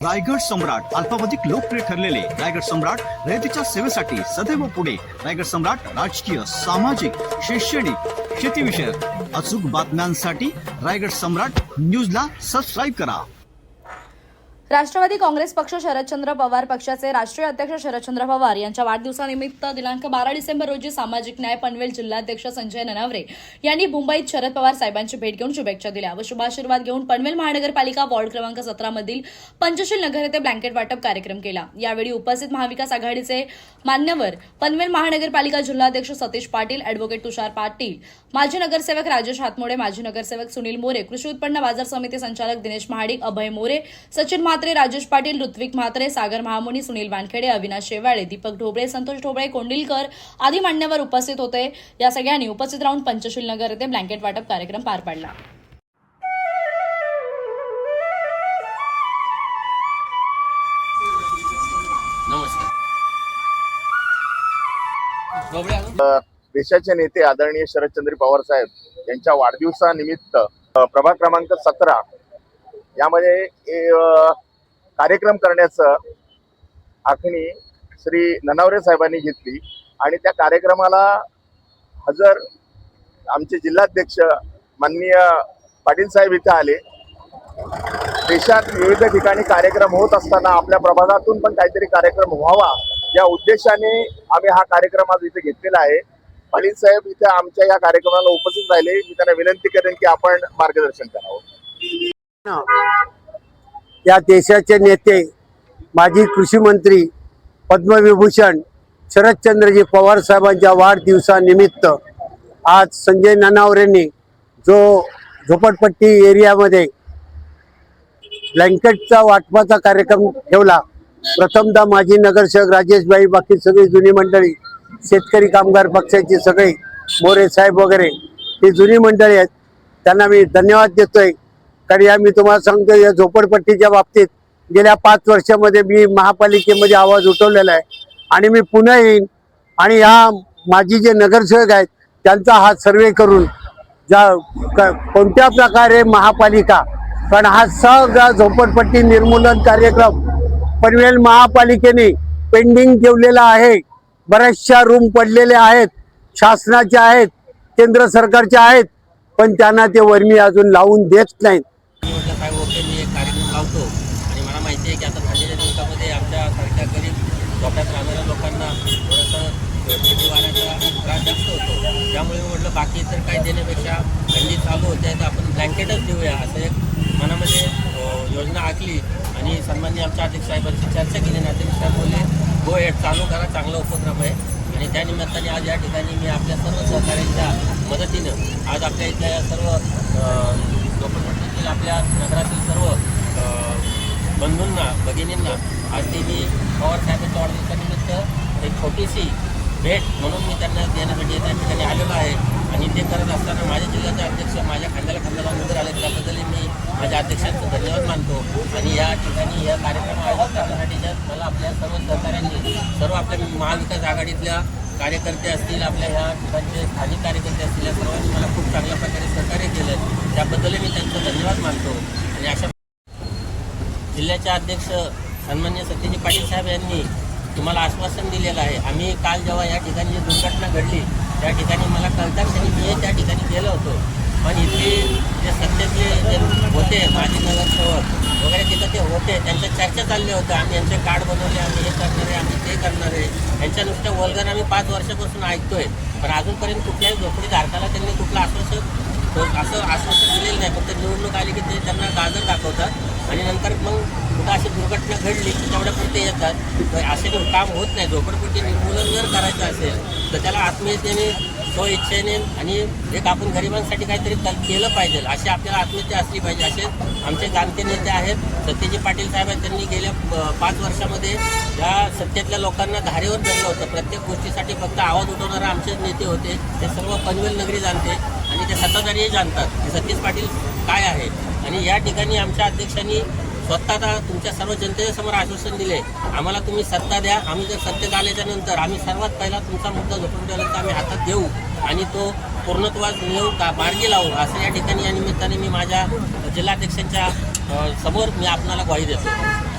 रायगड सम्राट अल्पावधिक लोकप्रिय ठरलेले रायगड सम्राट रयतेच्या सेवेसाठी सदैव पुढे. रायगड सम्राट राजकीय, सामाजिक, शैक्षणिक, शेतीविषयक अचूक बातम्यांसाठी रायगड सम्राट न्यूजला सबस्क्राईब करा. राष्ट्रवादी काँग्रेस पक्ष शरदचंद्र पवार पक्षाचे राष्ट्रीय अध्यक्ष शरदचंद्र पवार यांच्या वाढदिवसानिमित्त दिनांक 12 डिसेंबर रोजी सामाजिक न्याय पनवेल जिल्हाध्यक्ष संजय ननावरे यांनी मुंबईत शरद पवार साहेबांची भेट घेऊन शुभेच्छा दिल्या व शुभाशीर्वाद घेऊन पनवेल महानगरपालिका वॉर्ड क्रमांक 17 मधील पंचशील नगर येथे ब्लँकेट वाटप कार्यक्रम केला. यावेळी उपस्थित महाविकास आघाडीचे मान्यवर, पनवेल महानगरपालिका जिल्हाध्यक्ष सतीश पाटील, अॅडव्होकेट तुषार पाटील, माजी नगरसेवक राजेश हातमोडे, माजी नगरसेवक सुनील मोरे, कृषी उत्पन्न बाजार समिती संचालक दिनेश महाडिक, अभय मोरे, सचिन म्हात्रे, राजेश पाटील, ऋत्विक म्हात्रे, सागर महामुनी, सुनील वानखेडे, अविनाश शेवाळे, दीपक ढोबळे, संतोष ढोबळे, कोंडिलकर आदी मान्यवर उपस्थित होते. या सगळ्यांनी उपस्थित राहून पंचशील नगर येथे ब्लँकेट वाटप कार्यक्रम पार पाडला. देशाचे नेते आदरणीय शरदचंद्र पवार साहेब यांच्या वाढदिवसानिमित्त प्रभाग क्रमांक 17 यामध्ये कार्यक्रम करण्याचं आखणी श्री ननावरे साहेबांनी घेतली आणि त्या कार्यक्रमाला हजर आमचे जिल्हाध्यक्ष माननीय पाटील साहेब इथे आले. देशात विविध ठिकाणी कार्यक्रम होत असताना आपल्या प्रभागातून पण काहीतरी कार्यक्रम व्हावा या उद्देशाने आम्ही हा कार्यक्रम आज इथे घेतलेला आहे. पाटील साहेब इथे आमच्या या कार्यक्रमाला उपस्थित राहिले. मी त्यांना विनंती करेन की आपण मार्गदर्शन करावं. या देशाचे नेते, माजी कृषी मंत्री, पद्मविभूषण शरदचंद्रजी पवार साहेबांच्या वाढदिवसानिमित्त आज संजय ननावरेंनी जो झोपडपट्टी एरियामध्ये ब्लँकेटचा वाटपाचा कार्यक्रम ठेवला. प्रथमतः माजी नगरसेवक राजेशभाई, बाकी सगळी जुनी मंडळी, शेतकरी कामगार पक्षाची सगळी, मोरे साहेब वगैरे ही जुनी मंडळी आहेत, त्यांना मी धन्यवाद देतोय. कारण या मी तुम्हाला सांगतो, या झोपडपट्टीच्या बाबतीत गेल्या 5 वर्षामध्ये मी महापालिकेमध्ये आवाज उठवलेला आहे आणि मी पुन्हा येईन आणि ह्या माझी जे नगरसेवक आहेत त्यांचा हा सर्वे करून कोणत्या प्रकारे महापालिका, कारण हा सगळा झोपडपट्टी निर्मूलन कार्यक्रम पनवेल महापालिकेने पेंडिंग ठेवलेला आहे. बऱ्याचशा रूम पडलेले आहेत, शासनाच्या आहेत, केंद्र सरकारच्या आहेत, पण त्यांना ते वर्मी अजून लावून देत नाहीत. काय होते, मी एक कार्यक्रम लावतो आणि मला माहिती आहे की आता थंडीच्या दिवसामध्ये आमच्यासारख्या गरीब झोपड्यात राहणाऱ्या लोकांना थोडंसं थंडी वाऱ्याचा त्रास जास्त होतो. त्यामुळे म्हटलं बाकी तर काही देण्यापेक्षा थंडी चालू होते तर आपण ब्लँकेटच देऊया असं एक मनामध्ये योजना आखली आणि सन्माननीय आमच्या अध्यक्ष साहेबांची चर्चा केली. अध्यक्ष साहेब बोलले गो हेड चालू करा, चांगला उपक्रम आहे. आणि त्या निमित्ताने आज या ठिकाणी मी आपल्या सर्व सहकाऱ्यांच्या मदतीनं आज आपल्या इथल्या सर्व झोपडपट्टीतील आपल्या नगरातील सर्व बंधूंना, भगिनींना आज ते मी पवार साहेबांच्या वाढदिवसानिमित्त एक छोटीशी भेट म्हणून मी त्यांना देण्यासाठी त्या ठिकाणी आलेलो आहे. आणि ते करत असताना माझ्या जिल्ह्याचे अध्यक्ष माझ्या खांद्याला खांदा लावून उभे राहिले, त्याबद्दल मी माझ्या अध्यक्षांचं धन्यवाद मानतो. आणि या ठिकाणी या कार्यक्रम आयोजित करण्यासाठी मला आपल्या सर्व सहकाऱ्यांनी, सर्व आपल्या महाविकास आघाडीतल्या कार्यकर्ते असतील, आपल्या ह्या ठिकाणचे स्थानिक कार्यकर्ते असतील, या सर्वांनी मला खूप चांगल्या प्रकारे सहकार्य केलं. त्याबद्दल मी त्यांचा धन्यवाद मानतो. आणि अशा जिल्ह्याचे अध्यक्ष सन्माननीय सतीश पाटील साहेब यांनी तुम्हाला आश्वासन दिलेलं आहे. आम्ही काल जेव्हा या ठिकाणी जी दुर्घटना घडली त्या ठिकाणी मला कळता क्षणी मी त्या ठिकाणी गेलो होतो, पण इथले जे सध्याचे जे होते माजी नगरसेवक वगैरे तिथं ते होते, त्यांच्या चर्चा चालल्या होत्या. आम्ही यांचे कार्ड बनवले, आम्ही हे करणार आहे, आम्ही ते करणार आहे. यांच्या नुसत्या वल्गन आम्ही 5 वर्षापासून ऐकतोय, पण अजूनपर्यंत कुठल्याही झोपडीधारकाला त्यांनी कुठलं आश्वासन दिलेलं नाही. फक्त निवडणूक आली की ते त्यांना गाजर दाखवतात आणि नंतर मग कुठं अशी दुर्घटना घडली की तेवढ्यापुरते येतात. असे काम होत नाही. झोपडपट्टी निर्मूलन जर करायचं असेल तर त्याला आत्मीयतेने, स्वइच्छेने आणि एक आपण गरिबांसाठी काहीतरी केलं पाहिजे, अशी आपल्याला आत्मीयता असली पाहिजे. असे आमचे जाणते नेते आहेत. सतीश पाटील साहेब त्यांनी गेल्या 5 वर्षामध्ये या सत्तेतल्या लोकांना धारेवर धरलं होतं. प्रत्येक गोष्टीसाठी फक्त आवाज उठवणारे आमचे नेते होते. ते सर्व पनवेल नगरी जाणते आणि ते सत्ताधारीही जाणतात की सतीश पाटील काय आहे. आणि या ठिकाणी आमच्या अध्यक्षांनी स्वतः तुमच्या सर्व जनतेच्या समोर आश्वासन दिले, आम्हाला तुम्ही सत्ता द्या, आम्ही जर सत्तेत आल्याच्या नंतर आम्ही सर्वात पहिला तुमचा मुद्दा झोपडपट्टीवाल्यांचा आम्ही हातात घेऊ आणि तो पूर्णत्वास नेऊ का मार्गी लावू, असं या ठिकाणी या निमित्ताने मी माझ्या जिल्हाध्यक्षांच्या समोर मी आपणाला ग्वाही देतो.